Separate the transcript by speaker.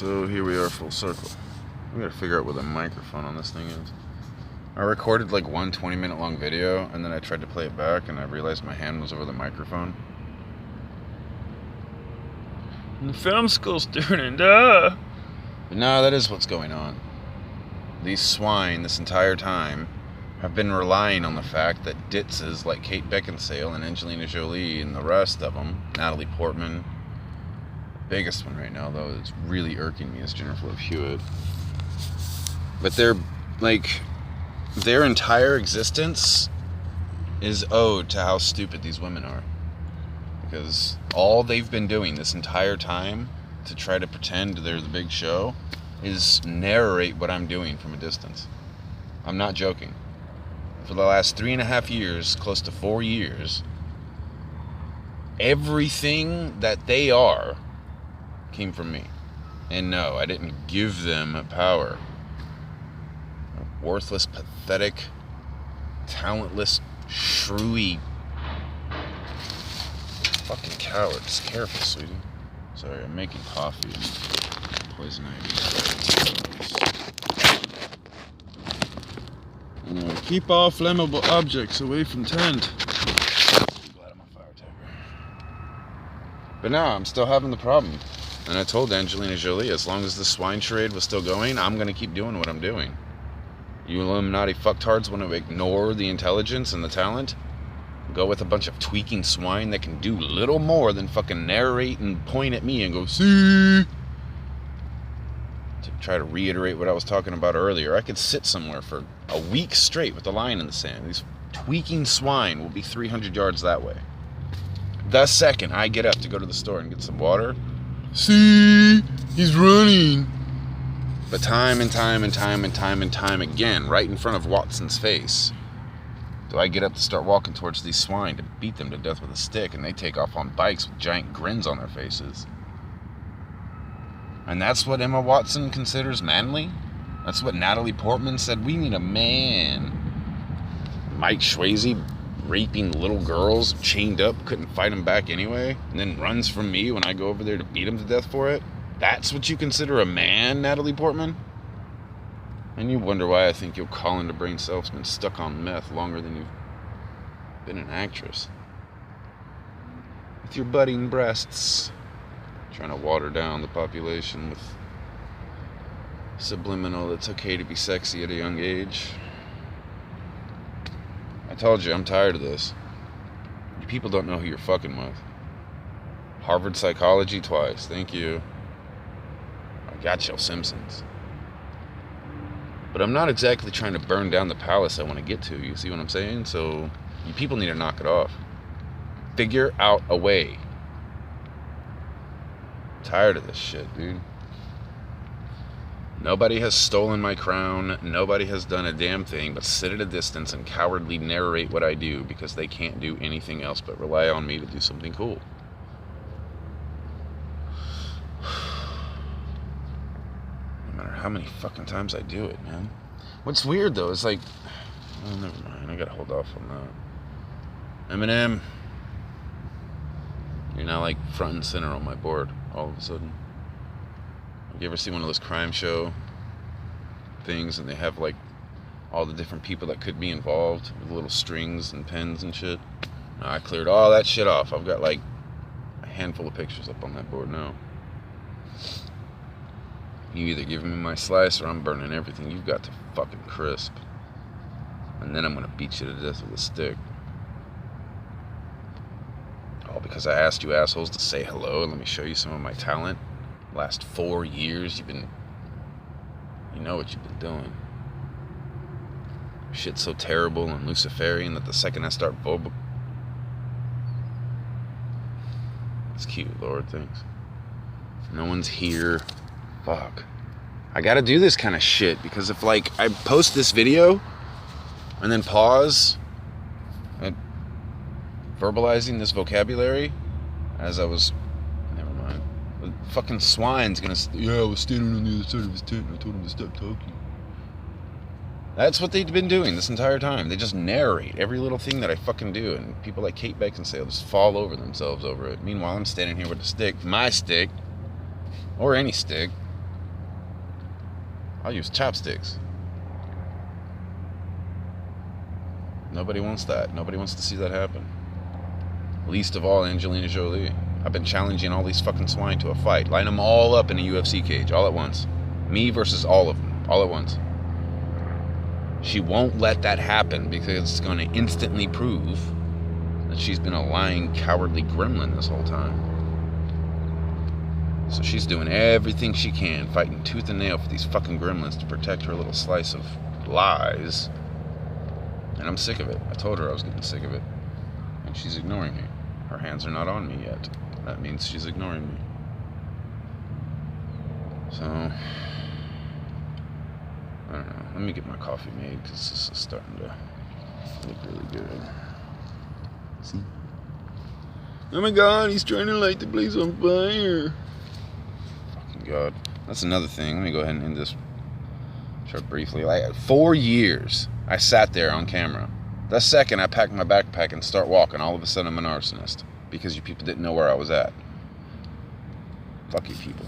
Speaker 1: So here we are, full circle. We gotta figure out where the microphone on this thing is. I recorded like one 20-minute long video, and then I tried to play it back, and I realized my hand was over the microphone.
Speaker 2: The film school student, duh!
Speaker 1: But no, that is what's going on. These swine, this entire time, have been relying on the fact that ditzes like Kate Beckinsale and Angelina Jolie and the rest of them, Natalie Portman, the biggest one right now, though, that's really irking me is Jennifer Love Hewitt. But they're, like, their entire existence is owed to how stupid these women are. Because all they've been doing this entire time to try to pretend they're the big show is narrate what I'm doing from a distance. I'm not joking. For the last 3.5 years, close to 4 years, everything that they are came from me. And no, I didn't give them power. Worthless, pathetic, talentless, shrewy fucking cowards. Careful, sweetie. Sorry, I'm making coffee and poison ivy. Keep all flammable objects away from tent. Glad I'm a fire tiger. But no, I'm still having the problem. And I told Angelina Jolie, as long as the swine charade was still going, I'm going to keep doing what I'm doing. You Illuminati fucktards want to ignore the intelligence and the talent? Go with a bunch of tweaking swine that can do little more than fucking narrate and point at me and go, see? To try to reiterate what I was talking about earlier, I could sit somewhere for a week straight with a line in the sand. These tweaking swine will be 300 yards that way. The second I get up to go to the store and get some water, see? He's running. But time and time again, right in front of Watson's face, do I get up to start walking towards these swine to beat them to death with a stick, and they take off on bikes with giant grins on their faces. And that's what Emma Watson considers manly? That's what Natalie Portman said, we need a man. Mike Swayze raping little girls, chained up, couldn't fight him back anyway, and then runs from me when I go over there to beat him to death for it? That's what you consider a man, Natalie Portman? And you wonder why I think your Colin Brain self's been stuck on meth longer than you've been an actress. With your budding breasts, trying to water down the population with subliminal, it's okay to be sexy at a young age. I told you, I'm tired of this. You people don't know who you're fucking with. Harvard psychology twice, thank you. I got y'all Simpsons. But I'm not exactly trying to burn down the palace I want to get to, you see what I'm saying? So, you people need to knock it off. Figure out a way. I'm tired of this shit, dude. Nobody has stolen my crown. Nobody has done a damn thing but sit at a distance and cowardly narrate what I do because they can't do anything else but rely on me to do something cool. How many fucking times I do it, man. What's weird though is like, oh, never mind, I gotta hold off on that. Eminem, you're now like front and center on my board all of a sudden. You ever see one of those crime show things and they have like all the different people that could be involved with little strings and pens and shit? No, I cleared all that shit off. I've got like a handful of pictures up on that board now. You either give me my slice or I'm burning everything you've got to fucking crisp. And then I'm gonna beat you to death with a stick. All because I asked you assholes to say hello and let me show you some of my talent. Last 4 years you know what you've been doing. Shit's so terrible and Luciferian that the second I start it's cute, Lord, thanks. No one's here. Fuck. I gotta do this kind of shit because if like I post this video and then pause at verbalizing this vocabulary as I was, never mind. The fucking swine's gonna, yeah, I was standing on the other side of his tent and I told him to stop talking. That's what they've been doing this entire time. They just narrate every little thing that I fucking do, and people like Kate Beckinsale just fall over themselves over it. Meanwhile, I'm standing here with a stick, my stick, or any stick, I'll use chopsticks. Nobody wants that. Nobody wants to see that happen. Least of all Angelina Jolie. I've been challenging all these fucking swine to a fight. Line them all up in a UFC cage, all at once. Me versus all of them, all at once. She won't let that happen because it's going to instantly prove that she's been a lying, cowardly gremlin this whole time. So she's doing everything she can, fighting tooth and nail for these fucking gremlins to protect her little slice of lies. And I'm sick of it. I told her I was getting sick of it. And she's ignoring me. Her hands are not on me yet. That means she's ignoring me. So, I don't know. Let me get my coffee made because this is starting to look really good. See? Oh my god, he's trying to light the place on fire. Fucking god. That's another thing. Let me go ahead and end this short briefly. Like 4 years I sat there on camera. The second I packed my backpack and start walking, all of a sudden I'm an arsonist. Because you people didn't know where I was at. Fuck you people.